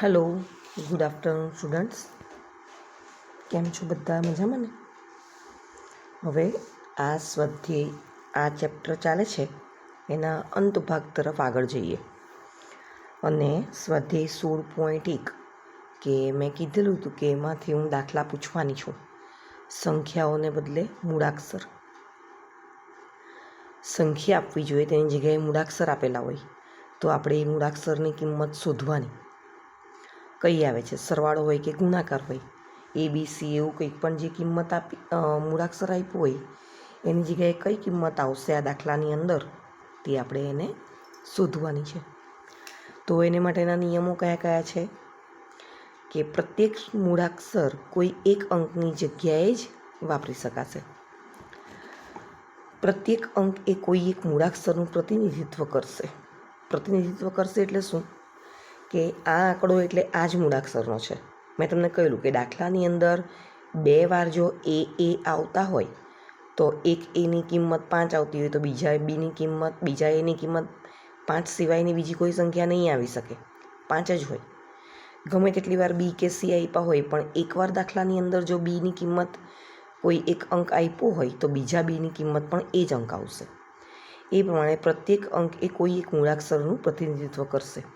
Hello, good afternoon students. કેમ છો બધા? મજામાં ને? હવે આ સ્વાધ્યાય આ ચેપ્ટર ચાલે છે એના અંત ભાગ તરફ આગળ જઈએ. અને સ્વાધ્યાય 16.1 કે મેં કીધેલું હતું કે એમાંથી હું દાખલા પૂછવાની છું. સંખ્યાઓને બદલે મૂળાક્ષર. સંખ્યા આપવી જોઈએ તેની જગ્યાએ મૂળાક્ષર આપેલા હોય તો આપણે એ મૂળાક્ષરની કિંમત શોધવાની. કઈ આવે છે? સરવાળો હોય કે ગુણાકાર હોય, ABC એવું કંઈક પણ જે કિંમત મૂળાક્ષર આપ્યું હોય એની જગ્યાએ કઈ કિંમત આવશે આ દાખલાની અંદર તે આપણે એને શોધવાની છે. તો એને માટેના નિયમો કયા કયા છે કે પ્રત્યેક મૂળાક્ષર કોઈ એક અંકની જગ્યાએ જ વાપરી શકાશે. પ્રત્યેક અંક એ કોઈ એક મૂળાક્ષરનું પ્રતિનિધિત્વ કરશે. પ્રતિનિધિત્વ કરશે એટલે શું? કે આ આંકડો એટલે આ જ મૂળાક્ષરનો છે. મેં તમને કહ્યું કે દાખલાની અંદર 2 વાર જો એ આવતા હોય તો એક એની કિંમત 5 આવતી હોય તો બીજા બીની કિંમત, બીજા એની કિંમત 5 સિવાયની બીજી કોઈ સંખ્યા નહીં આવી શકે, 5 જ હોય. ગમે તેટલી વાર બી કે સી આપ્યા હોય પણ એકવાર દાખલાની અંદર જો બીની કિંમત કોઈ એક અંક આપ્યો હોય તો બીજા બીની કિંમત પણ એ જ અંક આવશે. એ પ્રમાણે પ્રત્યેક અંક એ કોઈ એક મૂળાક્ષરનું પ્રતિનિધિત્વ કરશે.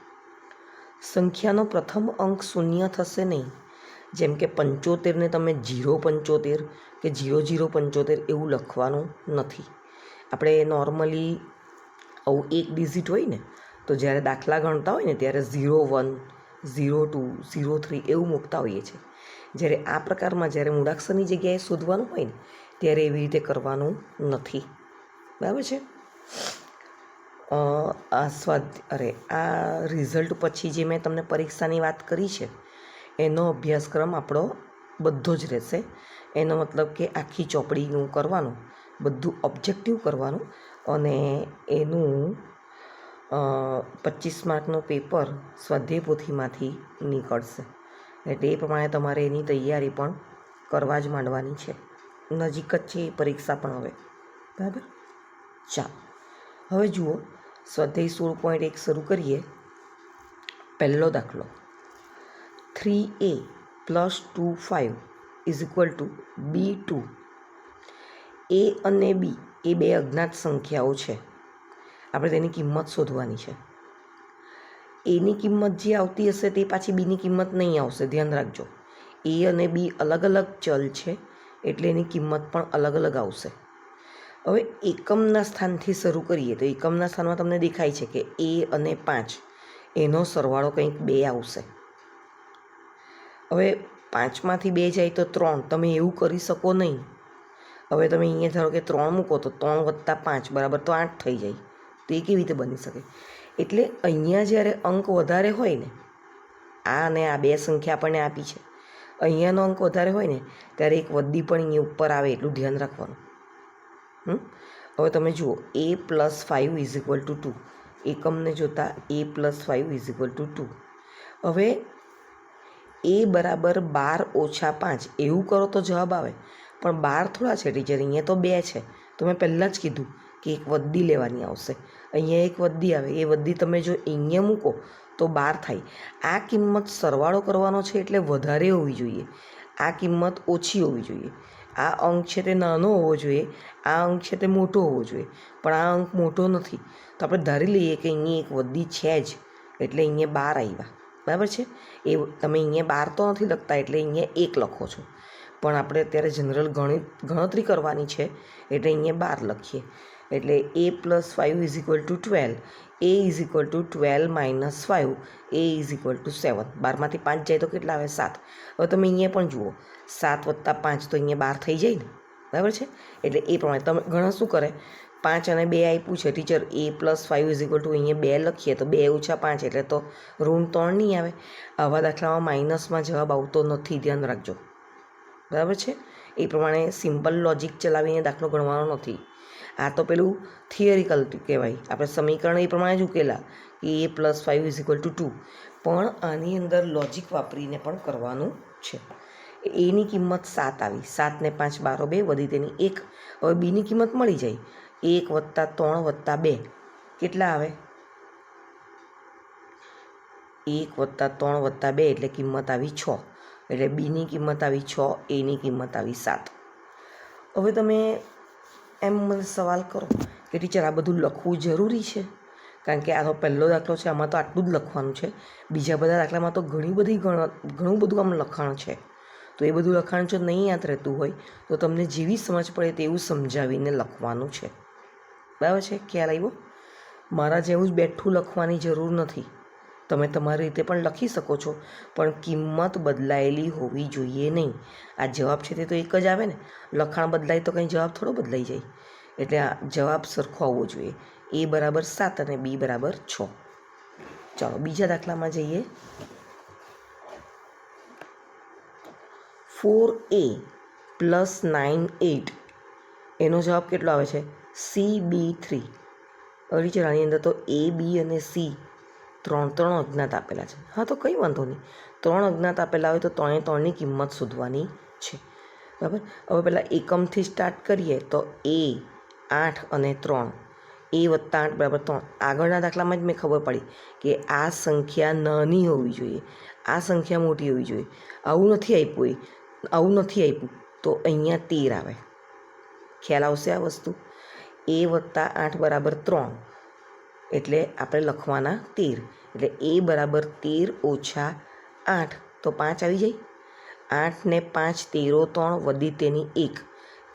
સંખ્યાનો પ્રથમ અંક શૂન્ય થશે નહીં. જેમ કે 75ને તમે 0.75 કે 00.75 એવું લખવાનું નથી. આપણે નોર્મલી આવું એક ડિઝિટ હોય ને તો જ્યારે દાખલા ગણતા હોય ને ત્યારે 01, 02, 03 એવું મૂકતા હોઈએ છીએ. જ્યારે આ પ્રકારમાં જ્યારે મૂળાક્ષરની જગ્યાએ શોધવાનું હોય ને ત્યારે એવી રીતે કરવાનું નથી. બરાબર છે? આ રિઝલ્ટ પછી જે મેં તમને પરીક્ષાની વાત કરી છે એનો અભ્યાસક્રમ આપણો બધો જ રહેશે. એનો મતલબ કે આખી ચોપડીનું કરવાનું, બધું ઓબ્જેક્ટિવ કરવાનું અને એનું 25 માર્કનું પેપર સ્વાધ્યાય પોથીમાંથી નીકળશે. એટલે એ પ્રમાણે તમારે એની તૈયારી પણ કરવા જ માંડવાની છે. નજીક જ છે એ પરીક્ષા પણ હવે. બરાબર? ચાલો હવે જુઓ, સ્વાધ્યાય 16.1 શરૂ કરીએ. પહેલો દાખલો, 3a + 25 = b2. a અને b એ બે અજ્ઞાત સંખ્યાઓ છે. આપણે તેની કિંમત શોધવાની છે. એની કિંમત જે આવતી હશે તે પાછી બીની કિંમત નહીં આવશે, ધ્યાન રાખજો. એ અને બી અલગ અલગ ચલ છે એટલે એની કિંમત પણ અલગ અલગ આવશે. હવે એકમના સ્થાનથી શરૂ કરીએ તો એકમના સ્થાનમાં તમને દેખાય છે કે એ અને 5 એનો સરવાળો કંઈક 2 આવશે. હવે 5માંથી 2 જાય તો 3. તમે એવું કરી શકો નહીં. હવે તમે અહીંયા ધારો કે 3 મૂકો તો 3 + 5 = 8 થઈ જાય. તો એ કેવી રીતે બની શકે? એટલે અહીંયા જ્યારે અંક વધારે હોય ને, આ અને આ બે સંખ્યા આપણને આપી છે, અહીંયાનો અંક વધારે હોય ને ત્યારે એક વદ્દી પણ અહીંયા ઉપર આવે એટલું ધ્યાન રાખવાનું. હવે તમે જુઓ, a + 5 = 2. એકમને જોતા a + 5 = 2. હવે a = 12 - 5 એવું કરો તો જવાબ આવે. પણ 12 થોડા છે ટીચર, અહીંયા તો 2 છે. તો મેં પહેલાં જ કીધું કે એક વદ્દી લેવાની આવશે. અહીંયા એક વદ્દી આવે, એ વદ્દી તમે જો અહીંયા મૂકો તો 12 થાય. આ કિંમત સરવાળો કરવાનો છે એટલે વધારે હોવી જોઈએ, આ કિંમત ઓછી હોવી જોઈએ. આ અંક છે તે નાનો હોવો જોઈએ, આ અંક છે તે મોટો હોવો જોઈએ. પણ આ અંક મોટો નથી તો આપણે ધારી લઈએ કે અહીંયા એક વદ્દી છે જ એટલે અહીંયા 12 આવ્યા. બરાબર છે? એ તમે અહીંયા 12 તો નથી લખતા એટલે અહીંયા 1 લખો છો. પણ આપણે અત્યારે જનરલ ગણતરી કરવાની છે એટલે અહીંયા 12 લખીએ. એટલે a + 5 = 12. a = 12 - 5, a = 7. 12માંથી 5 જાય તો કેટલા આવે? 7. હવે તમે અહીંયા પણ જુઓ, 7 + 5 તો અહીંયા 12 થઈ જાય ને. બરાબર છે? એટલે એ પ્રમાણે તમે ઘણા શું કરે, 5 અને 2 આપ્યું છે ટીચર, a + 5 = અહીંયા 2 લખીએ તો 2 - 5 એટલે તો ઋણ 3 નહીં આવે. આવા દાખલામાં માઇનસમાં જવાબ આવતો નથી, ધ્યાન રાખજો. બરાબર છે? એ પ્રમાણે સિમ્પલ લોજિક ચલાવીને દાખલો ગણવાનો નથી. આ તો પેલું થિયરિકલ કહેવાય. આપણે સમીકરણ એ પ્રમાણે જ ઉકેલા કે a + 5 = 2. પણ આની અંદર લોજિક વાપરીને પણ કરવાનું છે. એની કિંમત 7 આવી, 7 ને 5 = 12, વધી તેની 1. હવે બીની કિંમત મળી જાય, 1 + 3 + 2 કેટલા આવે? 1 + 3 + 2 એટલે કિંમત આવી 6. એટલે બીની કિંમત આવી 6, એની કિંમત આવી 7. હવે તમે એમ મને સવાલ કરો કે ટીચર આ બધું લખવું જરૂરી છે? કારણ કે આ તો પહેલો દાખલો છે, આમાં તો આટલું જ લખવાનું છે. બીજા બધા દાખલામાં તો ઘણું બધું આમ લખાણ છે. તો એ બધું લખાણ જો નહીં યાદ રહેતું હોય તો તમને જેવી સમજ પડે તેવું સમજાવીને લખવાનું છે. બરાબર છે? ખ્યાલ આવ્યો? મારા જેવું જ બેઠું લખવાની જરૂર નથી. તમે તમારી રીતે પણ લખી શકો છો, પણ કિંમત બદલાયેલી હોવી જોઈએ નહીં. આ જવાબ છે તે તો એક જ આવે ને. લખાણ બદલાય તો કંઈ જવાબ થોડો બદલાઈ જાય. એટલે આ જવાબ સરખો આવવો જોઈએ. A = 7 અને B = 6. ચાલો બીજા દાખલામાં જઈએ. 4A + 9 8 એનો જવાબ કેટલો આવે છે? CB3. ટીચર આની અંદર તો A, B અને C ત્રણ અજ્ઞાત આપેલા છે. હા તો કંઈ વાંધો નહીં. 3 અજ્ઞાત આપેલા હોય તો 3 એ 3ની કિંમત શોધવાની છે. બરાબર. હવે પહેલાં એકમથી સ્ટાર્ટ કરીએ તો A 8 અને 3, A + 8 = 3. આગળના દાખલામાં જ મેં ખબર પડી કે આ સંખ્યા નાની હોવી જોઈએ, આ સંખ્યા મોટી હોવી જોઈએ. આવું નથી આપ્યું તો અહીંયા 13 આવે. ખ્યાલ આવશે આ વસ્તુ? A + 8 = 3 એટલે આપણે લખવાના 13. એટલે A = 13 - 8 તો 5 આવી જાય. 8 ને 5 13 3 વધી તેની 1,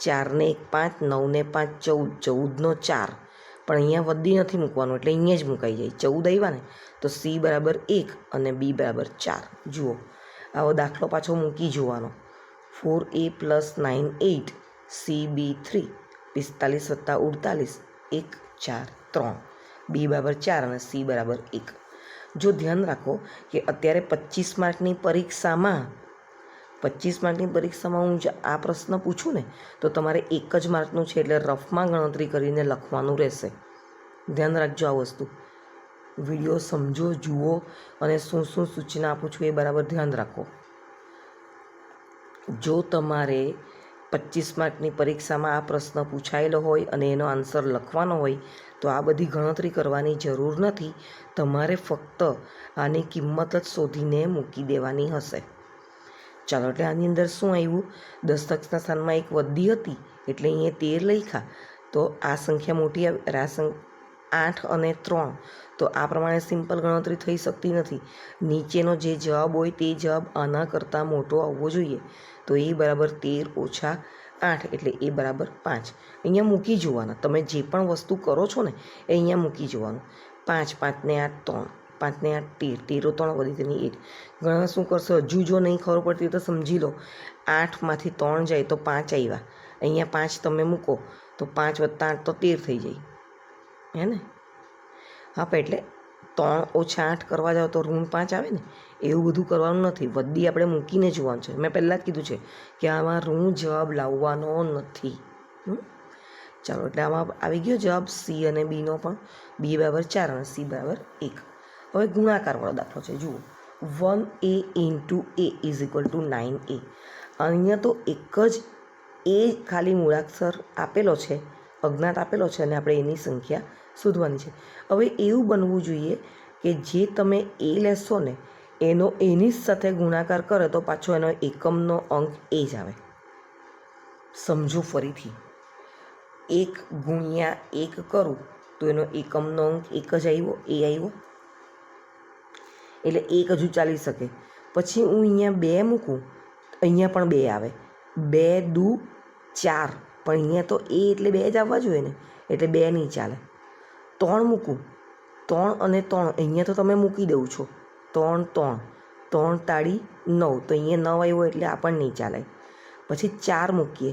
4 ને 1 5, 9 ને 5 14, 14નો 4. પણ અહીંયા વધી નથી મૂકવાનું એટલે અહીંયા જ મુકાઈ જાય. 14 આવ્યા ને તો C = 1 અને B = 4. જુઓ આવો દાખલો પાછો મૂકી જોવાનો. 4A + 9 8 CB3 45 + 48 1 4 3. B = 4 અને C = 1. જો ધ્યાન રાખો કે અત્યારે 25 માર્કની પરીક્ષામાં હું આ પ્રશ્ન પૂછું ને તો તમારે 1 જ માર્કનું છે એટલે રફમાં ગણતરી કરીને લખવાનું રહેશે. ધ્યાન રાખજો આ વસ્તુ. વિડીયો સમજો, જુઓ અને શું સૂચના આપું છું એ બરાબર ધ્યાન રાખો. જો તમારે 25 માર્કની પરીક્ષામાં આ પ્રશ્ન પૂછાયેલો હોય અને એનો આન્સર લખવાનો હોય તો આ બધી ગણતરી કરવાની જરૂર નથી. તમારે ફક્ત આની કિંમત જ શોધીને મૂકી દેવાની હશે. ચાલો એટલે આની અંદર શું આવ્યું? દશકના સ્થાનમાં એક વધી હતી એટલે અહીંયા 13 લખ્યા તો આ સંખ્યા મોટી આવી. 8 અને 3 તો આ પ્રમાણે સિમ્પલ ગણતરી થઈ શકતી નથી. નીચેનો જે જવાબ હોય તે જવાબ આના કરતાં મોટો આવવો જોઈએ. તો A = 13 - 8 એટલે A = 5. અહીંયા મૂકી જોવાના. તમે જે પણ વસ્તુ કરો છો ને એ અહીંયા મૂકી જોવાનું. 5 5 ને 8 3, 5 ને 8 13, 13 3 વધી તેની 1. ઘણા શું કરશો? હજુ જો નહીં ખબર પડતી તો સમજી લો. 8માંથી 3 જાય તો 5 આવ્યા. અહીંયા 5 તમે મૂકો તો 5 + 8 તો 13 થઈ જાય. હે ને? હા પણ એટલે 3 - 8 કરવા જાઓ તો -5 આવે ને. એવું બધું કરવાનું નથી. વધી આપણે મૂકીને જોવાનું છે. મેં પહેલાં જ કીધું છે કે આમાં ઋણ જવાબ લાવવાનો નથી. ચાલો એટલે આમાં આવી ગયો જવાબ C અને Bનો પણ. B = 4 અને C = 1. હવે ગુણાકારવાળો દાખલો છે. જુઓ 1A × A = 9A. અહીંયા તો એક જ A ખાલી મૂળાક્ષર આપેલો છે, અજ્ઞાત આપેલો છે અને આપણે એની સંખ્યા શોધવાની છે. હવે એવું બનવું જોઈએ કે જે તમે A લેશો ને એનો એની જ સાથે ગુણાકાર કરે તો પાછો એનો એકમનો અંક એ જ આવે. સમજો ફરીથી. 1 × 1 કરું તો એનો એકમનો અંક 1 જ આવ્યો, એ આવ્યો. એટલે 1 હજુ ચાલી શકે. પછી હું અહીંયા 2 મૂકું, અહીંયા પણ 2 આવે. 2 દુ 4, પણ અહીંયા તો A એટલે 2 જ આવવા જોઈએ ને, એટલે 2 નહીં ચાલે. 3 મૂકું, 3 અને 3 અહીંયા તો તમે મૂકી દઉં છો. 3 3 3 તાળી 9, તો અહીંયા 9 આવ્યો એટલે આ પણ નહીં ચાલે. પછી 4 મૂકીએ,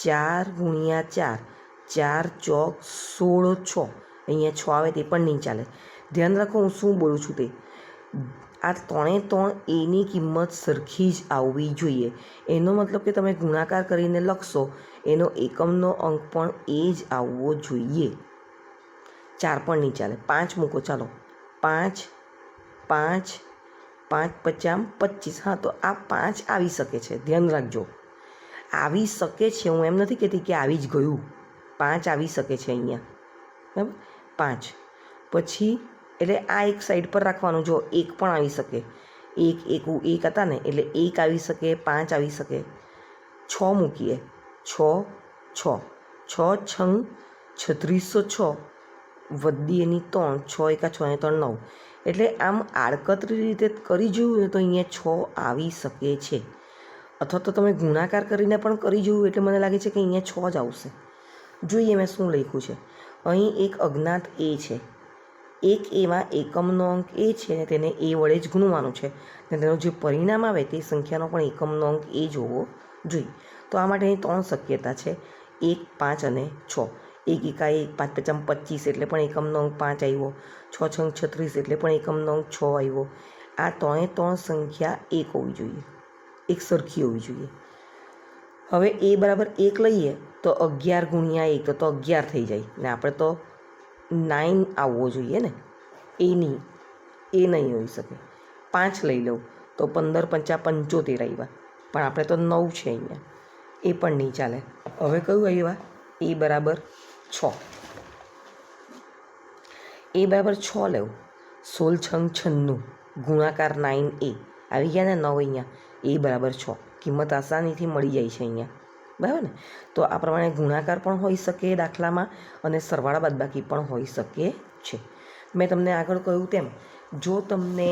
4 × 4, 4 ચોક 16 6, અહીંયા 6 આવે તે પણ નહીં ચાલે. ધ્યાન રાખો હું શું બોલું છું તે. આ 3 એ 3 એની કિંમત સરખી જ આવવી જોઈએ. એનો મતલબ કે તમે ગુણાકાર કરીને લખશો એનો એકમનો અંક પણ એ જ આવવો જોઈએ. 4 પણ નહીં ચાલે. 5 મૂકો, ચાલો 5 5 5 50 25. હા તો આ 5 આવી શકે છે. ધ્યાન રાખજો, આવી શકે છે. હું એમ નથી કહેતી કે આવી જ ગયું. 5 આવી શકે છે અહીંયા. બરાબર? 5 પછી એટલે આ એક સાઈડ પર રાખવાનું. જો એક પણ આવી શકે, એક હતા ને એટલે એક આવી શકે, 5 આવી શકે, 6 મૂકીએ, 6 છંગ 3606 વધી એની 3, 6 એકા 6 ને 3 9. એટલે આમ આડકતરી રીતે કરી જોયું ને તો અહીંયા 6 આવી શકે છે. અથવા તો તમે ગુણાકાર કરીને પણ કરી જોયું એટલે મને લાગે છે કે અહીંયા 6 જ આવશે. જોઈએ મેં શું લખ્યું છે. અહીં એક અજ્ઞાત એ છે. એક એમાં એકમનો અંક એ છે ને તેને એ વડે જ ગુણવાનું છે ને તેનું જે પરિણામ આવે તે સંખ્યાનો પણ એકમનો અંક એ જોવો જોઈએ. તો આ માટેની 3 શક્યતા છે, 1, 5 અને 6. 1 એકા 1, 5 પચામ 25 એટલે પણ એકમનો અંક 5 આવ્યો, 6 છંગ 36 એટલે પણ એકમનો અંક 6 આવ્યો. આ 3 સંખ્યા એક હોવી જોઈએ, એક સરખી હોવી જોઈએ. હવે એ બરાબર 1 લઈએ તો 11 ગુણ્યા 1 તો 11 થઈ જાય ને આપણે તો 9 આવવો જોઈએ ને, એ નહીં હોઈ શકે. 5 લઈ લઉં તો 15 પંચા 75 આવ્યા, પણ આપણે તો 9 છે અહીંયા, એ પણ નહીં ચાલે. હવે કયું આવ્યા? એ બરાબર 6. એ બરાબર 6 લેવું, 16 છંગ 96 ગુણાકાર 9a આવી ગયા ને 9 અહીંયા. એ બરાબર 6 કિંમત આસાનીથી મળી જાય છે અહીંયા, બરાબર ને. તો આ પ્રમાણે ગુણાકાર પણ હોઈ શકે દાખલામાં અને સરવાળા બાદબાકી પણ હોઈ શકે છે. મેં તમને આગળ કહ્યું તેમ જો તમને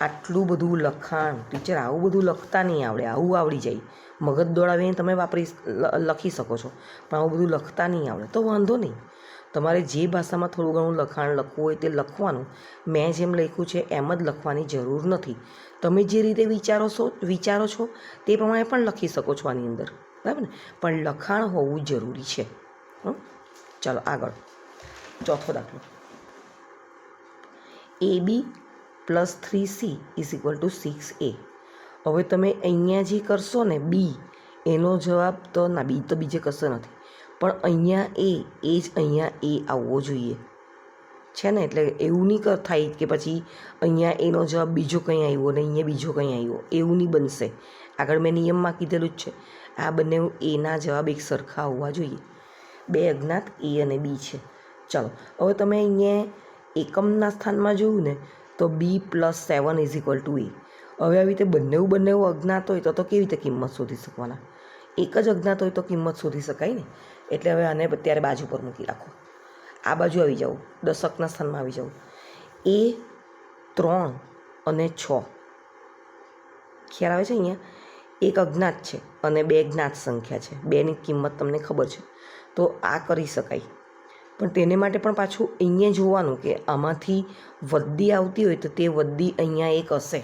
આટલું બધું લખાણ, ટીચર આવું બધું લખતા નહીં આવડે, આવું આવડી જાય, મગજ દોડાવીને તમે લખી શકો છો, પણ આવું બધું લખતા નહીં આવડે તો વાંધો નહીં. તમારે જે ભાષામાં થોડું ઘણું લખાણ લખવું હોય તે લખવાનું. મેં જેમ લખ્યું છે એમ જ લખવાની જરૂર નથી. તમે જે રીતે વિચારો છો તે પ્રમાણે પણ લખી શકો છો આની અંદર, બરાબર ને. પણ લખાણ હોવું જરૂરી છે. ચાલો આગળ, ચોથો દાખલો. AB + 3C = 6A. હવે તમે અહીંયા જે કરશો ને બી, એનો જવાબ તો ના, બી તો બીજે કશો નથી, પણ અહીંયા એ જ અહીંયા એ આવવો જોઈએ છે ને. એટલે એવું નહીં થાય કે પછી અહીંયા એનો જવાબ બીજો કંઈ આવ્યો ને અહીંયા બીજો કંઈ આવ્યો, એવું નહીં બનશે. આગળ મેં નિયમમાં કીધેલું જ છે, આ બંને એના જવાબ એક સરખા હોવા જોઈએ. 2 અજ્ઞાત એ અને બી છે. ચાલો હવે તમે અહીંયા એકમના સ્થાનમાં જોયું ને તો B + 7 = A. હવે આવી રીતે બંને અજ્ઞાત હોય તો કેવી રીતે કિંમત શોધી શકવાના? એક જ અજ્ઞાત હોય તો કિંમત શોધી શકાય ને. એટલે હવે આને અત્યારે બાજુ પર મૂકી રાખો, આ બાજુ આવી જાઓ, દશકના સ્થાનમાં આવી જાઓ. એ 3 અને 6 ખ્યાલ આવે છે. અહીંયા એક અજ્ઞાત છે અને 2 જ્ઞાત સંખ્યા છે, 2ની કિંમત તમને ખબર છે, તો આ કરી શકાય. પણ તેને માટે પણ પાછું અહીંયા જોવાનું કે આમાંથી વદ્દી આવતી હોય તો તે વદ્દી અહીંયા એક હશે.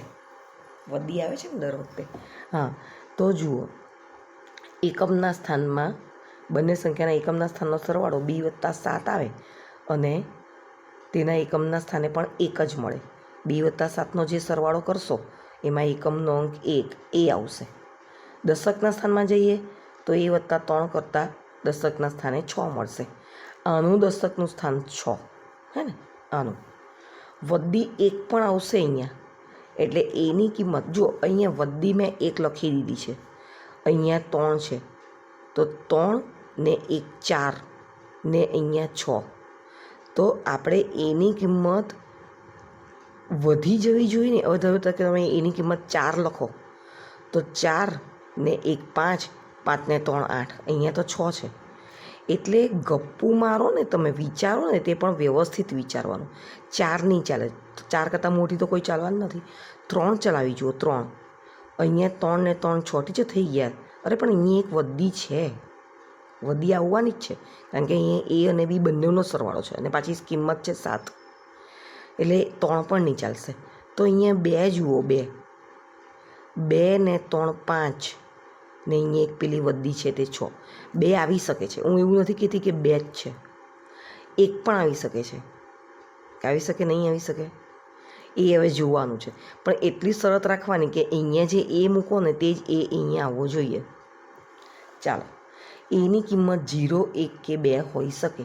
વદ્દી આવે છે ને દર વખતે, હા. તો જુઓ, એકમના સ્થાનમાં બંને સંખ્યાના એકમના સ્થાનનો સરવાળો B + 7 આવે અને તેના એકમના સ્થાને પણ 1 જ મળે. B + 7નો જે સરવાળો કરશો એમાં એકમનો અંક 1 એ આવશે. દશકના સ્થાનમાં જઈએ તો A + 3 કરતાં દશકના સ્થાને 6 મળશે. આનું દશકનું સ્થાન 6 હે ને, આનું વદ્દી 1 પણ આવશે અહીંયા. એટલે એની કિંમત જો અહીંયા વદ્દી મેં 1 લખી દીધી છે, અહીંયા 3 છે તો 3 ને 1 4 ને અહીંયા 6. તો આપણે એની કિંમત વધી જવી જોઈએ ને. હવે ધારો કે તમે એની કિંમત 4 લખો તો 4 ને 1 5, 5 ને 3 8, અહીંયા તો 6 છે. એટલે ગપ્પુ મારો ને, તમે વિચારો ને તે પણ વ્યવસ્થિત વિચારવાનું. 4 નહીં ચાલે, 4 કરતાં મોટી તો કોઈ ચાલવાની નથી. 3 ચલાવી જુઓ, 3 અહીંયા 3 ને 3 6 ટીચર થઈ ગયા. અરે પણ અહીંયા એક વદ્દી છે, વદ્દી આવવાની જ છે, કારણ કે અહીંયા A અને B બંનેનો સરવાળો છે અને પાછી કિંમત છે 7, એટલે 3 પણ નહીં ચાલશે. તો અહીંયા 2 જુઓ, 2 ને 3 5 ને અહીંયા એક પેલી વદ્દી છે તે 6. 2 આવી શકે છે, હું એવું નથી કહેતી કે 2 જ છે, 1 પણ આવી શકે છે. આવી શકે, નહીં આવી શકે, એ હવે જોવાનું છે. પણ એટલી શરત રાખવાની કે અહીંયા જે એ મૂકો ને તે જ એ અહીંયા આવવો જોઈએ. ચાલો, એની કિંમત 0 1 કે 2 હોઈ શકે.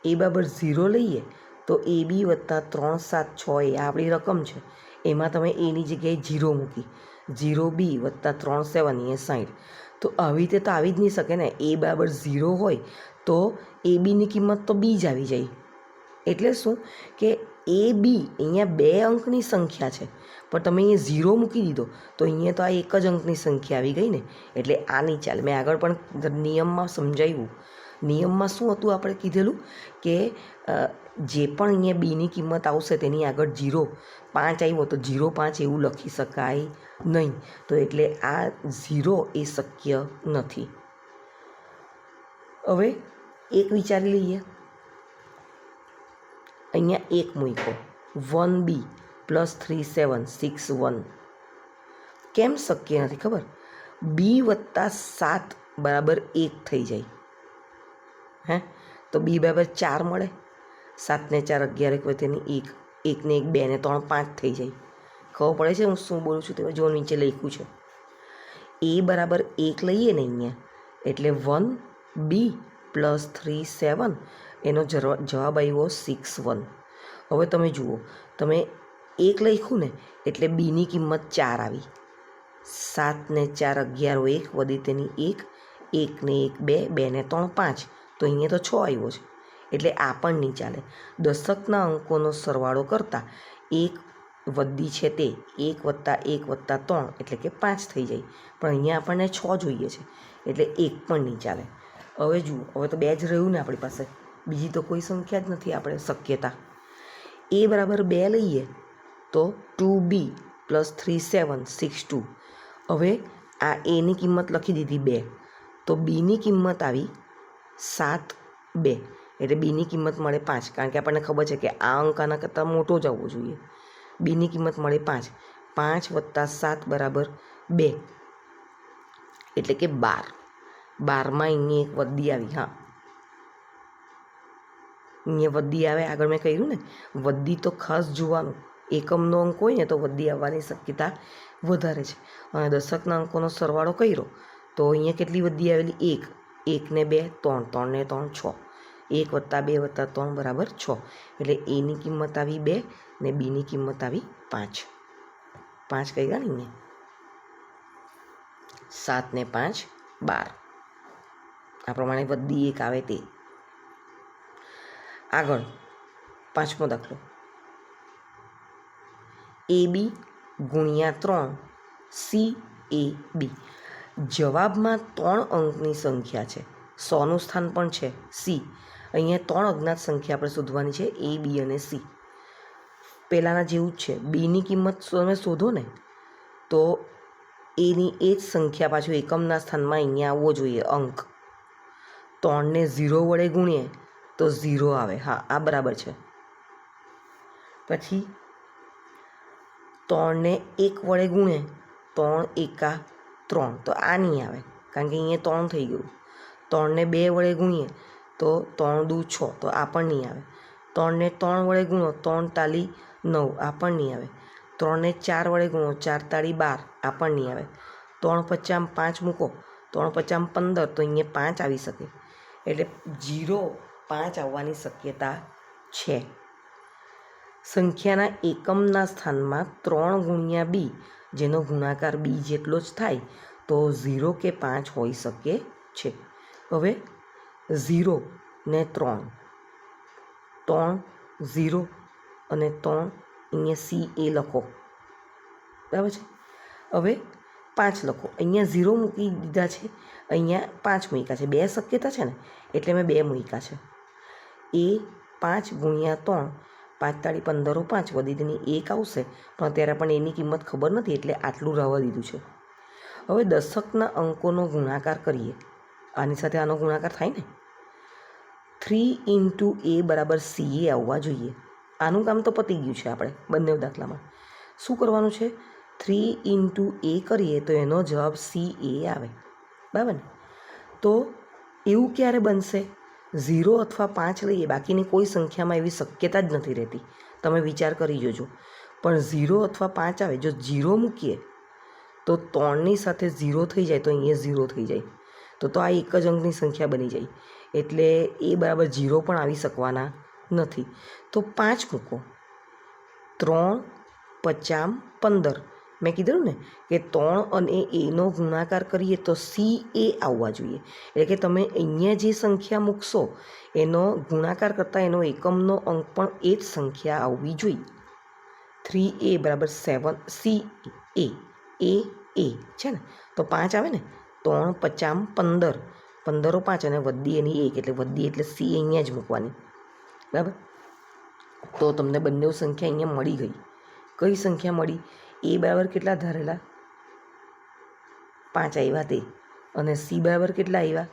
એ બરાબર 0 લઈએ તો AB + 3 7 6 એ આપણી રકમ છે, એમાં તમે એની જગ્યાએ 0 મૂકી, 0B + 3 7 એ 60. તો આવી રીતે તો આવી જ નહીં શકે ને. A બરાબર 0 હોય તો ABની કિંમત તો B જ આવી જાય. એટલે શું કે એ બી અહીંયા 2 અંકની સંખ્યા છે, પણ તમે અહીંયા 0 મૂકી દીધો તો અહીંયા તો આ એક જ અંકની સંખ્યા આવી ગઈ ને, એટલે આ નહીં ચાલે. મેં આગળ પણ નિયમમાં સમજાવ્યું. નિયમમાં શું હતું આપણે કીધેલું કે જે પણ અહીંયા બીની કિંમત આવશે તેની આગળ 0 5 આવ્યો તો 0 5 એવું લખી શકાય નહીં. તો એટલે આ 0 એ શક્ય નથી. હવે એક વિચારી લઈએ. અહીંયા 1 મૂકો 1b + 3 7 6 1 કેમ શક્ય નથી ખબર? b + 7 = 1 થઈ જાય. હે તો b = 4 મળે. 7 ને 4 11 હોય તેની 1 1 ને 1 2 ને 3 5 થઈ જાય. ખબર પડે છે હું શું બોલું છું? તે જો નીચે લખ્યું છે a = 1 લઈએ ને અહીંયા, એટલે 1b + 3 7 એનો જવાબ આવ્યો 6 1. હવે તમે જુઓ, તમે 1 લખ્યું ને એટલે બીની કિંમત 4 આવી. 7 ને 4 11 1 વધી તેની 1 1 ને 1 2 2 ને 3 5, તો અહીંયા તો 6 આવ્યો છે. એટલે આ પણ નહીં ચાલે. દશકના અંકોનો સરવાળો કરતાં 1 વધી છે તે 1 + 1 + 3 એટલે કે 5 થઈ જાય. પણ અહીંયા આપણને 6 જોઈએ છે, એટલે 1 પણ નહીં ચાલે. હવે જુઓ, હવે તો 2 જ રહ્યું ને આપણી પાસે, બીજી તો કોઈ સંખ્યા જ નથી આપણે શક્યતા. a = 2 લઈએ તો 2b + 3 7 6 2. હવે આ એની કિંમત લખી દીધી 2, તો બીની કિંમત આવી 7 2, એટલે બીની કિંમત મળે 5. કારણ કે આપણને ખબર છે કે આ અંક આના કરતાં મોટો જ આવવો જોઈએ. બીની કિંમત મળે 5. 5 + 7 = 2, એટલે કે 12. 12માં અહીંયા એક વધી આવી. હા, અહીંયા વધી આવે. આગળ મેં કહ્યું ને, વધી તો ખાસ જોવાનું. એકમનો અંક હોય ને તો વધી આવવાની શક્યતા વધારે છે. અને દશકના અંકોનો સરવાળો કર્યો તો અહીંયા કેટલી વધી આવેલી? 1 1 ને 2 3 3 ને 3 6. 1 + 2 + 3 = 6. એટલે એની કિંમત આવી 2 ને બીની કિંમત આવી 5. 5 કઈ ગયા ને અહીંયા? 7 ને 5 12. આ પ્રમાણે વધી 1 આવે તે. આગળ 5મો દાખલો. AB × 3 CAB. જવાબમાં 3 અંકની સંખ્યા છે. 100નું સ્થાન પણ છે C. અહીંયા 3 અજ્ઞાત સંખ્યા આપણે શોધવાની છે, A, B અને C. પહેલાંના જેવું જ છે. બીની કિંમત તમે શોધો ને તો એની એ જ સંખ્યા પાછું એકમના સ્થાનમાં અહીંયા આવવો જોઈએ અંક. 3 ને 0 વડે ગુણીએ તો 0 આવે. હા, આ બરાબર છે. પછી 3 ને 1 વડે ગુણે 3 એકા 3, તો આ નહીં આવે કારણ કે અહીંયા 3 થઈ ગયું. 3 ને 2 વડે ગુણીએ તો 3 દુ 6, તો આ પણ નહીં આવે. 3 ને 3 વડે ગુણો 3 તાલી 9, આ પણ નહીં આવે. 3 ને 4 વડે ગુણો 4 તાળી 12, આ પણ નહીં આવે. 3 પચામ 5 મૂકો, 3 પચામ 15, તો અહીંયા 5 આવી શકે. એટલે 0 5 આવવાની શક્યતા છે. સંખ્યાના એકમના સ્થાનમાં 3 × b જેનો ગુણાકાર b જેટલો જ થાય તો 0 કે 5 હોઈ શકે છે. હવે 0 ને 3 3 0 અને 3 અહીંયા CA લખો, બરાબર છે. હવે 5 લખો. અહીંયા 0 મૂકી દીધા છે, અહીંયા 5 મૂક્યા છે. 2 શક્યતા છે ને એટલે મેં 2 મૂક્યા છે. એ 5 × 3 5 તાળી 15 5 વધી તેની 1 આવશે, પણ અત્યારે પણ એની કિંમત ખબર નથી એટલે આટલું રહેવા દીધું છે. હવે દશકના અંકોનો ગુણાકાર કરીએ. આની સાથે આનો ગુણાકાર થાય ને. 3 × A = CA આવવા જોઈએ. આનું કામ તો પતી ગયું છે. આપણે બંને દાખલામાં શું કરવાનું છે? 3 × A કરીએ તો એનો જવાબ CA આવે, બરાબર ને. તો એવું ક્યારે બનશે? 0 અથવા 5 લઈએ, બાકીની કોઈ સંખ્યામાં એવી શક્યતા જ નથી રહેતી. તમે વિચાર કરી જોજો. પણ 0 અથવા 5 આવે, જો 0 મૂકીએ તો 3ની સાથે 0 થઈ જાય તો અહીંયા 0 થઈ જાય, તો આ એક જ અંકની સંખ્યા બની જાય. એટલે A = 0 પણ આવી શકવાના નથી. તો 5 મૂકો. 3 × 5 = 15. મેં કીધું ને કે 3 અને એનો ગુણાકાર કરીએ તો સી એ આવવા જોઈએ. એટલે કે તમે અહીંયા જે સંખ્યા મૂકશો એનો ગુણાકાર કરતાં એનો એકમનો અંક પણ એ જ સંખ્યા આવવી જોઈએ. 3a બરાબર 7 સી એ છે ને, તો 5 આવે ને, 3 5 15, 15 5 અને વધી એની 1 એટલે વધી એટલે સી અહીંયા જ મૂકવાની. બરાબર, તો તમને બંને સંખ્યા અહીંયા મળી ગઈ. કઈ સંખ્યા મળી? એ બરાબર કેટલા ધારેલા? 5 આવ્યા તે, અને સી બરાબર કેટલા આવ્યા?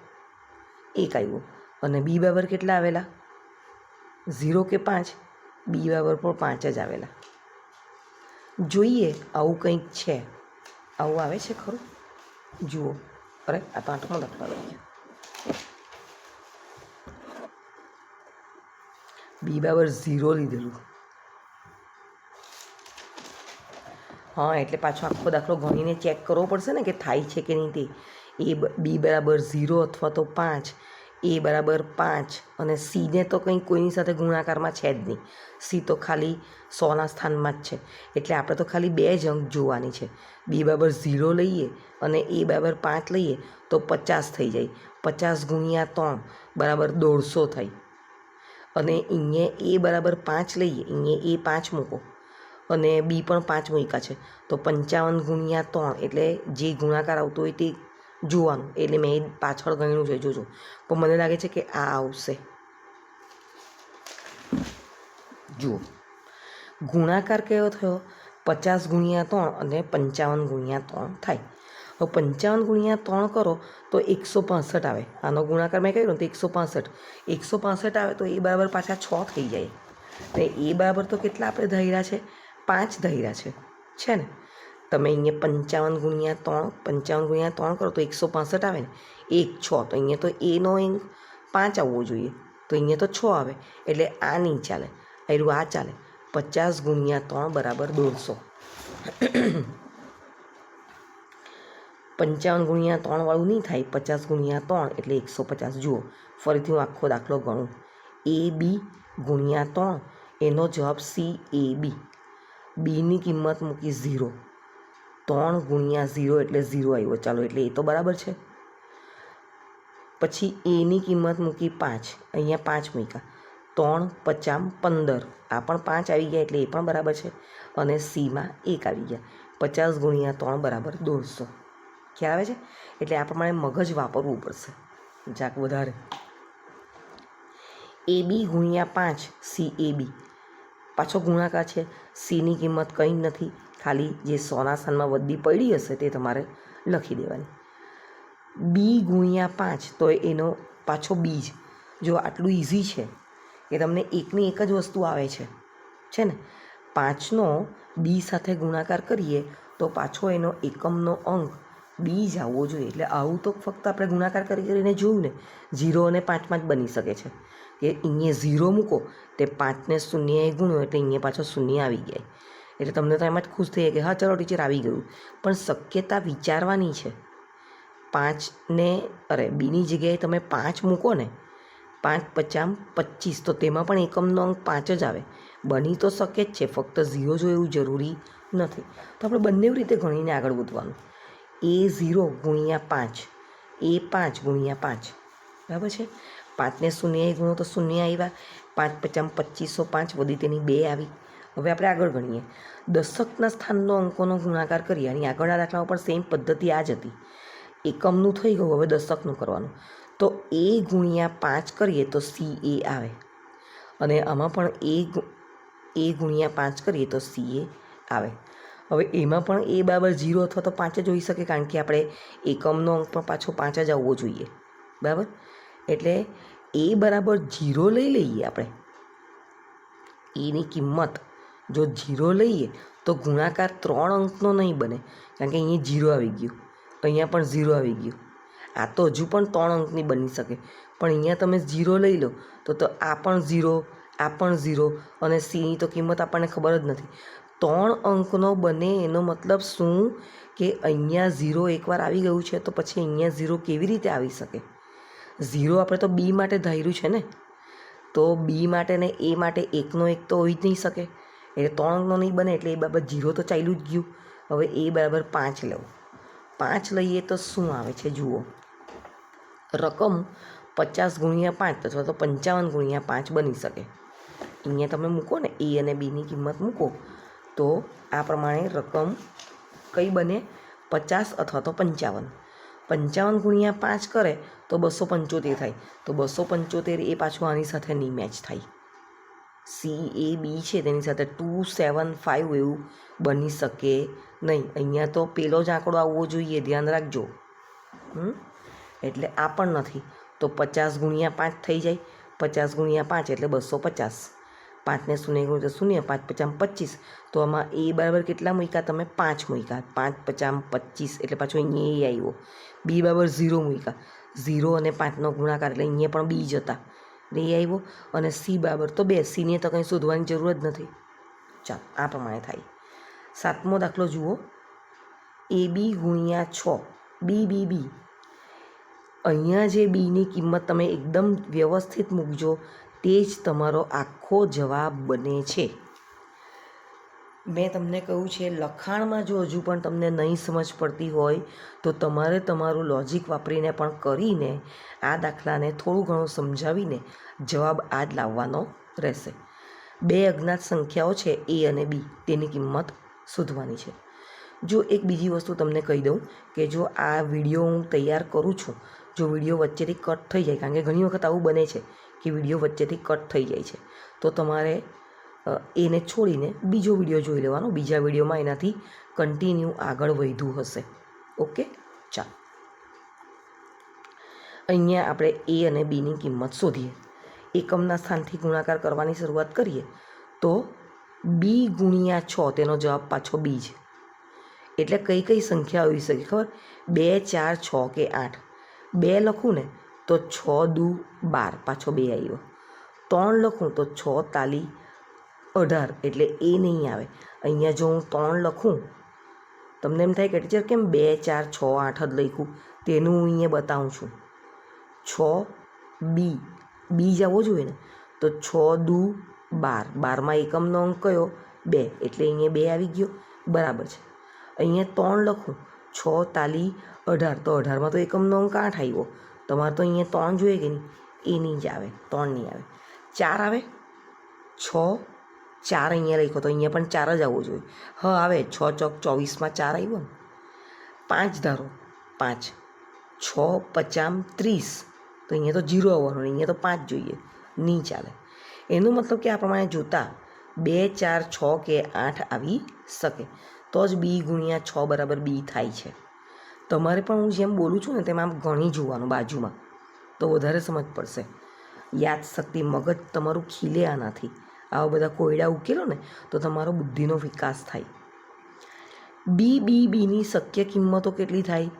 1 આવ્યો, અને બી બરાબર કેટલા આવેલા? 0 કે 5? બી બરાબર પણ 5 જ આવેલા. જોઈએ આવું કંઈક છે, આવું આવે છે ખરું? જુઓ, અરે આ તો આંટમાં લખવા લાગ્યા. બી બરાબર 0 લીધેલું. હા, એટલે પાછો આખો દાખલો ગણીને ચેક કરવો પડશે ને કે થાય છે કે નહીં તે. બી બરાબર 0 અથવા તો 5, એ બરાબર 5, અને સીને તો કંઈ કોઈની સાથે ગુણાકારમાં છે જ નહીં. સી તો ખાલી 100ના સ્થાનમાં જ છે, એટલે આપણે તો ખાલી 2 જ અંક જોવાની છે. બી બરાબર 0 લઈએ અને એ બરાબર 5 લઈએ તો 50 થઈ જાય. 50 ગુણ્યા 3 બરાબર 150 થાય. અને અહીંયા એ બરાબર 5 લઈએ, અહીંયા એ 5 મૂકો અને બી પણ 5 મૂક્યા છે, તો 55 ગુણ્યા 3 એટલે જે ગુણાકાર આવતો હોય તે જોવાનું. એટલે મેં પાછળ ગણ્યું છે, જોજો. પણ મને લાગે છે કે આ આવશે. જુઓ, ગુણાકાર કયો થયો? 50 ગુણ્યા 3 અને 55 ગુણ્યા 3 થાય. હવે 55 ગુણ્યા 3 કરો તો 165 આવે. આનો ગુણાકાર મેં કર્યો તો 165. 165 આવે તો એ બરાબર પાછા 6 થઈ જાય. અને એ બરાબર તો કેટલા આપણે ધાર્યા છે? 5 ધાર્યા છે ને. તમે અહીંયા 55 ગુણ્યા 3 કરો તો 165 આવે ને, 1 6, તો અહીંયા તો એનો અંક 5 આવવો જોઈએ, તો અહીંયા તો 6 આવે. એટલે આ નહીં ચાલે, આયરું આ ચાલે. 50 ગુણ્યા 3 બરાબર 150. 55 ગુણ્યા 3 વાળું નહીં થાય. 50 ગુણ્યા 3 એટલે 150. જુઓ, ફરીથી હું આખો દાખલો ગણું. એ બી ગુણ્યા 3, એનો જવાબ સી એ બી. બીની કિંમત મૂકી 0. 3 ગુણ્યા 0 એટલે 0 આવ્યો. ચાલો, એટલે એ તો બરાબર છે. પછી એની કિંમત મૂકી 5, અહીંયા 5 મૂક્યા. 3 5 15, આ પણ 5 આવી ગયા એટલે એ પણ બરાબર છે. અને સીમાં 1 આવી ગયા. 50 ગુણ્યા 3 બરાબર 150. ખ્યાલ આવે છે? એટલે આ પ્રમાણે મગજ વાપરવું પડશે જાક વધારે. એ બી ગુણ્યા 5 સી એ બી, પાછો ગુણાકાર છે. સીની કિંમત કંઈ નથી, ખાલી જે 100ના સ્થાનમાં વધી પડી હશે તે તમારે લખી દેવાની. બી ગુણ્યા 5 તો એનો પાછો બી જ. જો આટલું ઇઝી છે કે તમને એકની એક જ વસ્તુ આવે છે ને. 5નો બી સાથે ગુણાકાર કરીએ તો પાછો એનો એકમનો અંક બી જ આવવો જોઈએ. એટલે આવું તો ફક્ત આપણે ગુણાકાર કરીને જોયું ને, 0 અને 5માં જ બની શકે છે. કે અહીંયા 0 મૂકો તે 5ને 0 ગુણો એટલે અહીંયા પાછો 0 આવી જાય. એટલે તમને તો એમાં જ ખુશ થઈ જાય કે હા ચલો ટીચર આવી ગયું. પણ શક્યતા વિચારવાની છે. 5ને બીની જગ્યાએ તમે 5 મૂકો ને, 5 5 25, તો તેમાં પણ એકમનો અંક 5 જ આવે. બની તો શકે જ છે, ફક્ત 0 જો એવું જરૂરી નથી. તો આપણે બંને રીતે ગણીને આગળ વધવાનું. એ 0 ગુણ્યા 5, એ 5 ગુણ્યા 5, બરાબર છે. 5ને 0 ગુણો તો 0 આવ્યા. 5 5 2505, વધી તેની 2 આવી. હવે આપણે આગળ ગણીએ. દશકના સ્થાનનો અંકોનો ગુણાકાર કરીએ. અને આગળના દાખલામાં પણ સેમ પદ્ધતિ આ જ હતી. એકમનું થઈ ગયું, હવે દશકનું કરવાનું. તો એ ગુણ્યા 5 કરીએ તો સી એ આવે. અને આમાં પણ એ ગુણ્યા 5 કરીએ તો સી એ આવે. હવે એમાં પણ એ બરાબર 0 અથવા તો 5 જ હોઈ શકે, કારણ કે આપણે એકમનો અંક પણ પાછો 5 જ આવવો જોઈએ. બરાબર, એટલે એ બરાબર 0 લઈ લઈએ આપણે. એની કિંમત જો 0 લઈએ તો ગુણાકાર 3 અંકનો નહીં બને, કારણ કે અહીંયા 0 આવી ગયું, અહીંયા પણ 0 આવી ગયું. આ તો હજુ પણ 3 અંકની બની શકે, પણ અહીંયા તમે 0 લઈ લો તો આ પણ 0, આ પણ 0, અને સીની તો કિંમત આપણને ખબર જ નથી. 3 અંકનો બને એનો મતલબ શું કે અહીંયા 0 એકવાર આવી ગયું છે તો પછી અહીંયા 0 કેવી રીતે આવી શકે? 0 આપણે તો બી માટે ધાર્યું છે ને, તો બી માટે ને એ માટે એકનો એક તો હોઈ જ નહીં શકે. એટલે 3 અંકનો નહીં બને, એટલે એ બાબત 0 તો ચાલ્યું જ ગયું. હવે એ બરાબર 5 લો. 5 લઈએ તો શું આવે છે જુઓ, રકમ 50 ગુણ્યા 5 અથવા તો 55 ગુણ્યા 5 બની શકે. અહીંયા તમે મૂકો ને એ અને બીની કિંમત મૂકો તો આ પ્રમાણે રકમ કઈ બને 50 અથવા તો 55. 55 ગુણ્યા 5 કરે તો 275 થાય. તો 275 એ પાછું આની સાથે નહીં મેચ થાય. CAB છે તેની સાથે 275 એવું બની શકે નહીં. અહીંયા તો પેલો જ આંકડો આવવો જોઈએ, ધ્યાન રાખજો. એટલે આ પણ નથી. તો 50 ગુણ્યા 5 થઈ જાય. 50 ગુણ્યા 5 એટલે 250. 5ને 0 ગુણ્યા 0, 5 50 25. તો આમાં એ બરાબર કેટલા મૂક્યા તમે? 5 મૂક્યા. 5 50 25 એટલે પાછો અહીંયા એ આવ્યો. બી બરાબર 0 મૂક્યા. 0 અને 5નો ગુણાકાર એટલે અહીંયા પણ બી જ હતા એટલે એ આવ્યો. અને સી બરાબર તો 2. સીને તો કંઈ શોધવાની જરૂર જ નથી. ચાલો આ પ્રમાણે થાય. 7મો દાખલો જુઓ, AB ગુણ્યા 6 બી. અહીંયા જે બીની કિંમત તમે એકદમ વ્યવસ્થિત મૂકજો, તે જ તમારો આખો જવાબ બને છે. મેં તમને કહ્યું છે લખાણમાં જો હજુ પણ તમને નહીં સમજ પડતી હોય તો તમારે તમારું લોજિક વાપરીને પણ કરીને આ દાખલાને થોડું ઘણું સમજાવીને જવાબ આ જ લાવવાનો રહેશે. 2 અજ્ઞાત સંખ્યાઓ છે એ અને બી, તેની કિંમત શોધવાની છે. જો એક બીજી વસ્તુ તમને કહી દઉં કે જો આ વિડીયો હું તૈયાર કરું છું, જો વિડીયો વચ્ચેથી કટ થઈ જાય, કારણ કે ઘણી વખત આવું બને છે કે વિડીયો વચ્ચેથી કટ થઈ જાય છે, તો તમારે એને છોડીને બીજો વિડીયો જોઈ લેવાનો. બીજા વિડીયોમાં એનાથી કન્ટિન્યુ આગળ વધ્યું હશે. ઓકે, ચાલો અહીંયા આપણે એ અને બીની કિંમત શોધીએ. એકમના સ્થાનથી ગુણાકાર કરવાની શરૂઆત કરીએ તો બી ગુણ્યા 6 તેનો જવાબ પાછો બી છે. એટલે કઈ કઈ સંખ્યા આવી શકે ખબર? 2 4 6 કે 8. 2 લખું ને તો 6 દુ 12, પાછો 2 આવ્યો. 3 લખું તો 6 તાલી 18 એટલે એ નહીં આવે. અહીંયા જો હું 3 લખું તમને એમ થાય કે ટીચર કેમ 2 4 6 8 જ લખ્યું? તેનું હું અહીંયા બતાવું છું. 6 બી જ આવવો જોઈએ ને. તો 6 દુ 12, 12માં એકમનો અંક કયો? 2 એટલે અહીંયા 2 આવી ગયો, બરાબર છે. અહીંયા 3 લખું 6 તાલી 18, તો 18માં તો એકમનો અંક 8 આવ્યો. તમારે તો અહીંયા 3 જોઈએ કે નહીં? એ નહીં જ આવે, 3 નહીં આવે. 4 આવે, 6 4 અહીંયા લખ્યો તો અહીંયા પણ 4 જ આવવો જોઈએ. હા આવે, 6 ચોક 24માં 4 આવ્યો ને. 5 ધારો, 5 6 50 30, તો અહીંયા તો 0 આવવાનું, અહીંયા તો 5 જોઈએ, નહીં ચાલે. એનો મતલબ કે આ પ્રમાણે જોતા 2 4 6 કે 8 આવી શકે તો જ બી ગુણ્યા 6 બરાબર બી થાય છે. તમારે પણ હું જેમ બોલું છું ને તેમ આમ ગણી જોવાનું બાજુમાં, તો વધારે સમજ પડશે. યાદશક્તિ, મગજ તમારું ખીલે આનાથી. આવા બધા કોયડા ઉકેલો ને તો તમારો બુદ્ધિનો વિકાસ થાય. બીની શક્ય કિંમતો કેટલી થાય?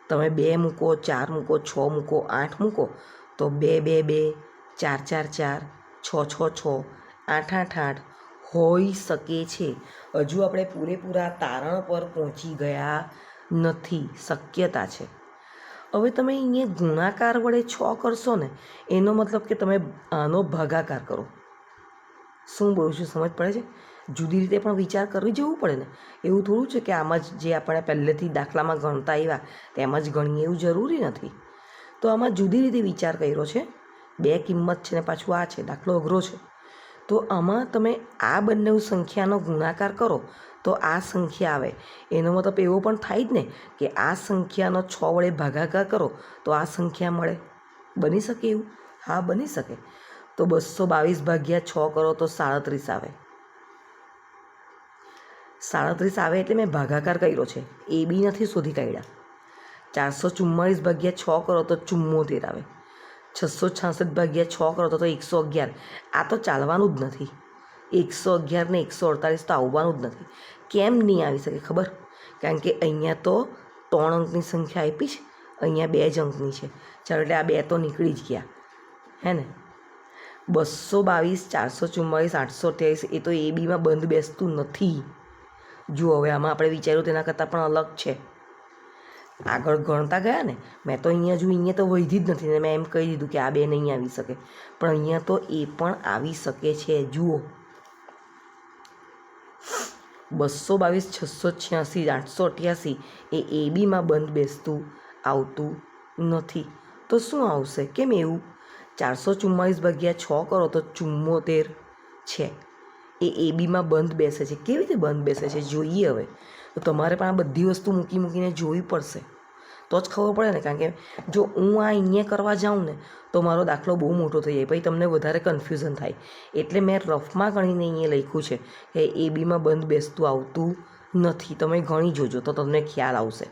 તમે 2 મૂકો, 4 મૂકો, 6 મૂકો, 8 મૂકો તો 2 2 2, 4 4 4, 6 6 6, 8 8 8 હોઈ શકે છે. હજુ આપણે પૂરેપૂરા તારણ પર પહોંચી ગયા નથી, શક્યતા છે. હવે તમે અહીંયા ગુણાકાર વડે 6 કરશો ને, એનો મતલબ કે તમે આનો ભાગાકાર કરો. શું બોલું છું, સમજ પડે છે? જુદી રીતે પણ વિચાર કરી જવું પડે ને. એવું થોડું છે કે આમાં જ જે આપણે પહેલેથી દાખલામાં ગણતા આવ્યા તેમ જ ગણીએ એવું જરૂરી નથી. તો આમાં જુદી રીતે વિચાર કર્યો છે. 2 કિંમત છે ને પાછું આ છે, દાખલો અઘરો છે. તો આમાં તમે આ બંને સંખ્યાનો ગુણાકાર કરો તો આ સંખ્યા આવે. એનો મતલબ એવો પણ થાય જ ને કે આ સંખ્યાનો 6 વડે ભાગાકાર કરો તો આ સંખ્યા મળે. બની શકે એવું? હા, બની શકે. તો 222 ભાગ્યા 6 કરો તો 37 આવે. 37 આવે એટલે મેં ભાગાકાર કર્યો છે, એ બી નથી શોધી કાઢ્યા. 444 ભાગ્યા 6 કરો તો 74 આવે. 666 ભાગ્યા 6 કરો તો 111. આ તો ચાલવાનું જ નથી. 111 ને 148 તો આવવાનું જ નથી. કેમ નહીં આવી શકે ખબર? કારણ કે અહીંયા તો 3 અંકની સંખ્યા આપી છે, અહીંયા 2 જ અંકની છે. ચાલો એટલે આ 2 તો નીકળી જ ગયા, હે ને. 222 444 823 એ તો એ બીમાં બંધ બેસતું નથી. જુઓ હવે આમાં આપણે વિચાર્યું તેના કરતાં પણ અલગ છે. આગળ ગણતા ગયા ને, મેં તો અહીંયા તો વધી જ નથી ને મેં એમ કહી દીધું કે આ 2 નહીં આવી શકે, પણ અહીંયા તો એ પણ આવી શકે છે. જુઓ 222, 686, 888 એ એ બીમાં બંધ બેસતું આવતું નથી. તો શું આવશે? કેમ એવું? 444 ભાગ્યા 6 કરો તો 74 છે. એ બીમાં બંધ બેસે છે. કેવી રીતે બંધ બેસે છે જોઈએ હવે. તો તમારે પણ આ બધી વસ્તુ મૂકીને જોવી પડશે, તો જ ખબર પડે ને. કારણ કે જો હું આ અહીંયા કરવા જાઉં ને તો મારો દાખલો બહુ મોટો થઈ જાય, પછી તમને વધારે કન્ફ્યુઝન થાય. એટલે મેં રફમાં ગણીને અહીંયા લખ્યું છે કે એ બીમાં બંધ બેસતું આવતું નથી. તમે ગણી જોજો તો તમને ખ્યાલ આવશે.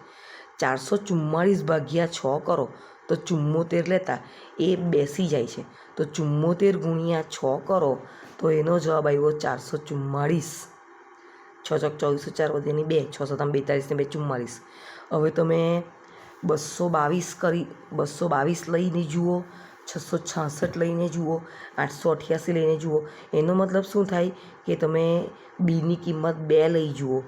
444 ભાગ્યા 6 કરો તો 74 લેતા એ બેસી જાય છે. તો 74 ગુણ્યા 6 કરો તો એનો જવાબ આવ્યો 444. 6 ચોક 24, 4 વધીની 2, 6 7 42 ને 2 44. હવે તમે 222 લઈને જુઓ, 666 લઈને જુઓ, 888 લઈને જુઓ. એનો મતલબ શું થાય કે તમે બીની કિંમત 2 લઈ જુઓ.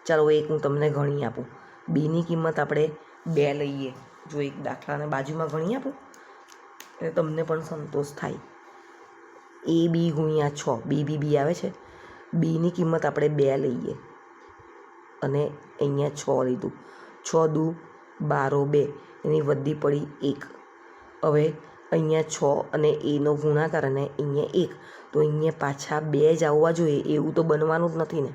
ચાલો એક હું તમને ગણી આપું. બીની કિંમત આપણે 2 લઈએ. જો એક દાખલાને બાજુમાં ગણી આપું એટલે તમને પણ સંતોષ થાય. એ બી ગુણ્યા 6, બી આવે છે. બીની કિંમત આપણે 2 લઈએ અને અહીંયા 6 લીધું. 6 દુ 12, 2 એની વધી પડી 1. હવે અહીંયા 6 અને એનો ગુણાકાર અને અહીંયા 1, તો અહીંયા પાછા 2 જ આવવા જોઈએ. એવું તો બનવાનું જ નથી ને.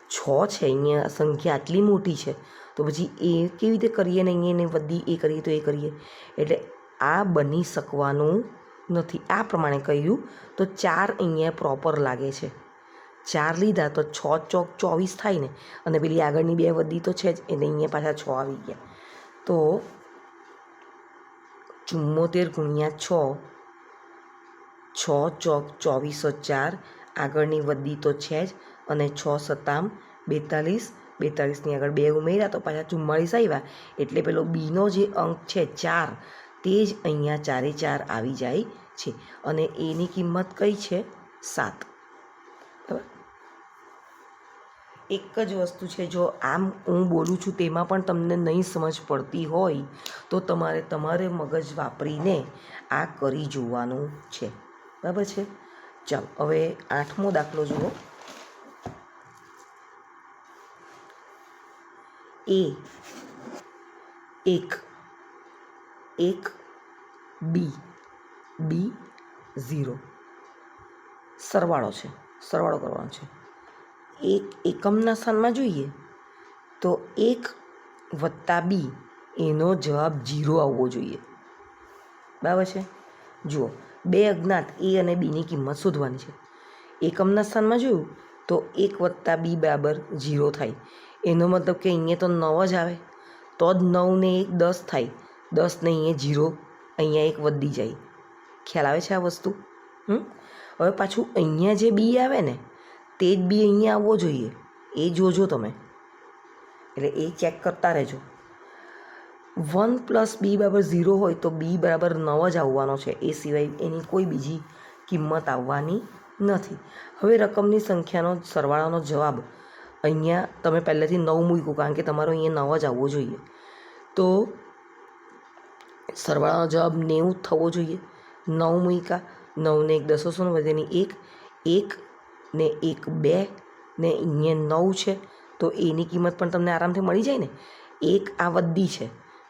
6 છે અહીંયા, સંખ્યા આટલી મોટી છે તો પછી એ કેવી રીતે કરીએ ને અહીંયા એને વધી એ કરીએ તો એ કરીએ. એટલે આ બની શકવાનું નથી. આ પ્રમાણે કહ્યું તો 4 અહીંયા પ્રોપર લાગે છે. 4 લીધા તો 6 ચોક 24 થાય ને, અને પેલી આગળની 2 વધી તો છે જ, એટલે અહીંયા પાછા 6 આવી ગયા. તો 74 ગુણ્યા 6, 6 ચોક 24, 4 આગળની વધી તો છે જ, અને 6 સત્તામ 42, 42ની આગળ 2 ઉમેર્યા તો પાછા 44 આવ્યા. એટલે પેલો બીનો જે અંક છે 4, તે જ અહીંયા 4 એ 4 આવી જાય છે. અને એની કિંમત કઈ છે? 7. બરાબર. એક જ વસ્તુ છે, જો આમ હું બોલું છું તેમાં પણ તમને નહીં સમજ પડતી હોય તો તમારે મગજ વાપરીને આ કરી જોવાનું છે. બરાબર છે. ચાલો હવે 8મો દાખલો જુઓ. A 1 B 0 સરવાળો કરવાનો છે. એક એકમના સ્થાનમાં જોઈએ તો 1 વત્તા B એનો જવાબ 0 આવવો જોઈએ. બરાબર છે. જુઓ, 2 અજ્ઞાત A અને Bની કિંમત શોધવાની છે. એકમના સ્થાનમાં જોયું તો 1 વત્તા B બરાબર 0 થાય. એનો મતલબ કે અહીંયા તો 9 જ આવે, તો જ 9 ને 1 10 થાય. 10 ને અહીંયા 0, અહીંયા 1 વધી જાય. ખ્યાલ આવે છે આ વસ્તુ? હવે પાછું અહીંયા જે B આવે ને તે જ બી અહીંયા આવવો જોઈએ. એ જોજો તમે, એટલે એ ચેક કરતા રહેજો. 1 + B બરાબર 0 હોય તો B બરાબર 9 જ આવવાનો છે. એ સિવાય એની કોઈ બીજી કિંમત આવવાની નથી. હવે રકમની સંખ્યાનો સરવાળાનો જવાબ અહીંયા તમે પહેલેથી 9 મૂક્યું, કારણ કે તમારો અહીંયા 9 જ આવવો જોઈએ. તો સરવાળાનો જવાબ 90 થવો જોઈએ. 9 મૂક્યા, 9 ને 1 10 વધેની 1, 1 ને 1 2 ને અહીંયા 9 છે, તો એની કિંમત પણ તમને આરામથી મળી જાય ને. 1 આ વધી છે,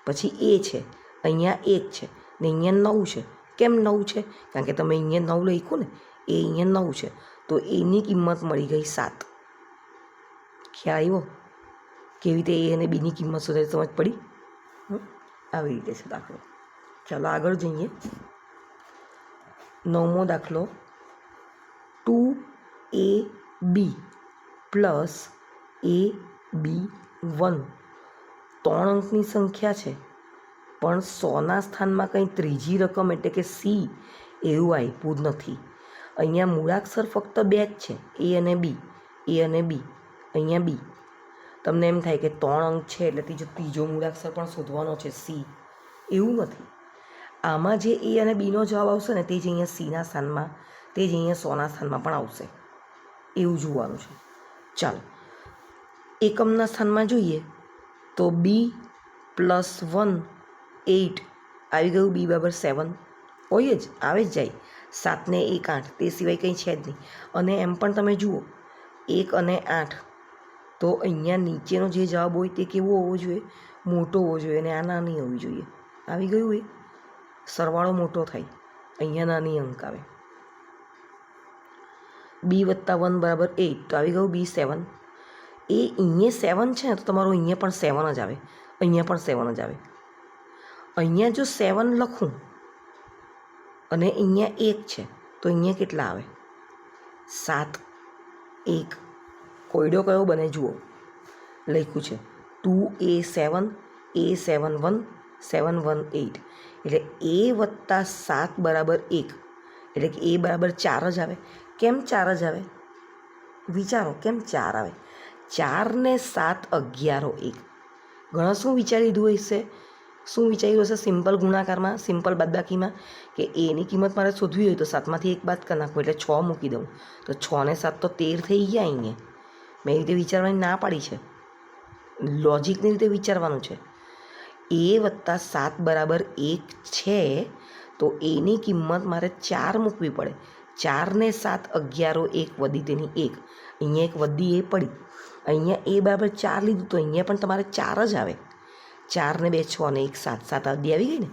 પછી એ છે, અહીંયા 1 છે ને અહીંયા 9 છે. કેમ 9 છે? કારણ કે તમે અહીંયા 9 લખ્યું ને, એ અહીંયા 9 છે, તો એની કિંમત મળી ગઈ 7. ખ્યાલ આવ્યો કેવી રીતે એ અને બીની કિંમત શોધાય? સમજ પડી? આવી રીતે છે દાખલો. ચાલો આગળ જઈએ. 9મો દાખલો. 2AB + AB1 3 અંકની સંખ્યા છે, પણ 100ના સ્થાનમાં કંઈ ત્રીજી રકમ એટલે કે C એવું આપ્યું નથી. અહીંયા મૂળાક્ષર ફક્ત 2 જ છે, A અને B. અહીંયા B. તમને એમ થાય કે 3 અંક છે એટલે ત્રીજો મૂળાક્ષર પણ શોધવાનો છે C. એવું નથી. આમાં જે A અને Bનો જવાબ આવશે ને તે જ અહીંયા Cના સ્થાનમાં, તે જ અહીંયા 100ના સ્થાનમાં પણ આવશે. એવું જોવાનું છે. ચાલો એકમના સ્થાનમાં જોઈએ તો B + 1 8 આવી ગયું. B બરાબર 7 હોય જ, આવે જ જાય. 7 ને 1 8, તે સિવાય કંઈ છે જ નહીં. અને એમ પણ તમે જુઓ 1 અને 8 તો અહીંયા નીચેનો જે જવાબ હોય તે કેવો હોવો જોઈએ? મોટો હોવો જોઈએ, અને આ નાની હોવી જોઈએ. આવી ગયું? એ સરવાળો મોટો થાય, અહીંયા નાની અંક આવે. b + 1 = 8, તો આવી ગયું b7. એ અહીંયા 7 છે ને તો તમારું અહીંયા પણ 7 જ આવે, અહીંયા પણ 7 જ આવે. અહીંયા જો 7 લખું અને અહીંયા 1 છે તો અહીંયા કેટલા આવે? 7. 1 કોયડો કયો બને જુઓ, લખ્યું છે 2a7 a7 1 7 1 8, એટલે a + 7 = 1, એટલે કે a = 4 જ આવે. કેમ 4 જ આવે? વિચારો કેમ 4 આવે? 4 ને 7 11 1. ઘણા શું વિચારી લીધું હશે? શું વિચાર્યું હશે? સિમ્પલ ગુણાકારમાં, સિમ્પલ બાદબાકીમાં, કે એની કિંમત મારે શોધવી હોય તો 7માંથી 1 બાદ કરી નાખવું, એટલે 6 મૂકી દઉં, તો 6 ને 7 તો 13 થઈ ગયા. અહીંયા મેં એ રીતે વિચારવાની ના પાડી છે, લોજિકની રીતે વિચારવાનું છે. a + 7 = 1 છે તો એની કિંમત મારે 4 મૂકવી પડે. 4 ને 7 11 1 વધી તેની 1, અહીંયા એક વધી એ પડી. અહીંયા a = 4 લીધું તો અહીંયા પણ તમારે 4 જ આવે. 4 ને 2 6 ને 1 7, 7 આવી ગઈ ને.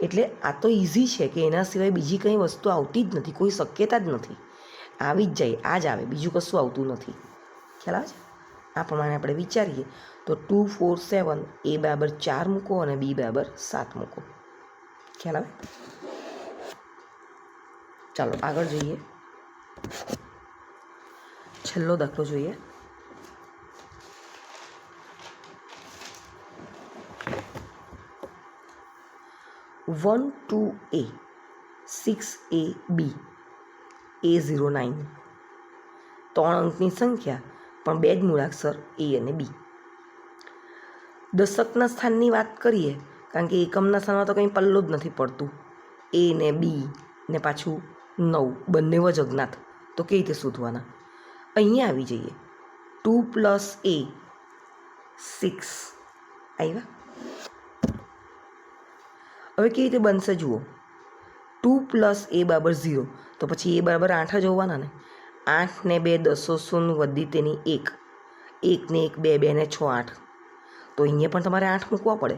એટલે આ તો ઇઝી છે કે એના સિવાય બીજી કંઈ વસ્તુ આવતી જ નથી, કોઈ શક્યતા જ નથી. આવી જ જાય, આ જ આવે, બીજું કશું આવતું નથી. ખ્યાલ આવે છે? આ પ્રમાણે આપણે વિચારીએ તો 2 4 7, a = 4 મૂકો અને b = 7 મૂકો. ખ્યાલ આવે? ચાલો આગળ જોઈએ, છેલ્લો દાખલો જોઈએ. One 2a 6ab a09, 3 અંકની સંખ્યા પણ 2 જ મૂળાક્ષર a અને b. દશકના સ્થાનની વાત કરીએ, કારણ કે એકમના સ્થાનમાં તો કંઈ પલ્લો જ નથી પડતું. a ને b ને પાછું 9 બંને જ અજ્ઞાત, તો કેવી રીતે શોધવાના? અહીંયા આવી જઈએ. 2 + a 6 આવ્યા. હવે કેવી રીતે બનશે જુઓ. 2 + a = 0, તો પછી a = 8 જ હોવાના ને. 8 ને 2 10 શૂન્ય વધી તેની 1, 1 ને 1 2 2 ને 6 8, તો અહીંયા પણ તમારે 8 મૂકવા પડે.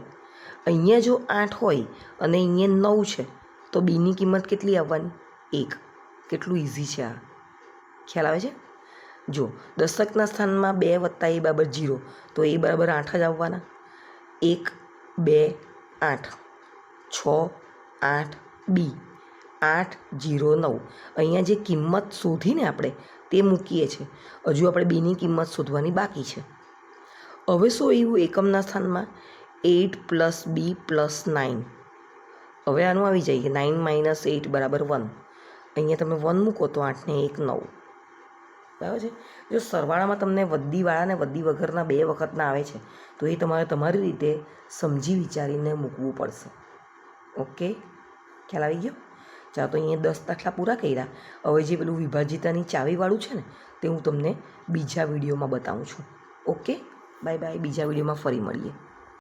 અહીંયા જો 8 હોય અને અહીંયા 9 છે તો બીની કિંમત કેટલી આવવાની? 1. કેટલું ઇઝી છે આ, ખ્યાલ આવે છે? જો દશકના સ્થાનમાં 2 + a = 0, તો a = 8 જ આવવાના. 1 2 8, 6 8 b 8 0 9. અહીંયા જે કિંમત શોધીને આપણે તે મૂકીએ છીએ. હજુ આપણે બીની કિંમત શોધવાની બાકી છે. હવે શું એવું એકમના સ્થાનમાં? 8 + b + 9. હવે આનું આવી જાય કે 9 - 8 = 1. અહીંયા તમે 1 મૂકો તો 8 ને 1 9. બરાબર છે? જો સરવાળામાં તમને વદ્દીવાળા ને વદ્દી વગરના 2 વખતના આવે છે તો એ તમારે તમારી રીતે સમજી વિચારીને મૂકવું પડશે. ઓકે, ખ્યાલ આવી ગયો? ચાલો, તો અહીંયા 10 દાખલા પૂરા કર્યા. હવે જે પેલું વિભાજિતાની ચાવીવાળું છે ને તે હું તમને બીજા વિડીયોમાં બતાવું છું. Okay, bye bye. બીજા વિડીયોમાં ફરી મળીએ.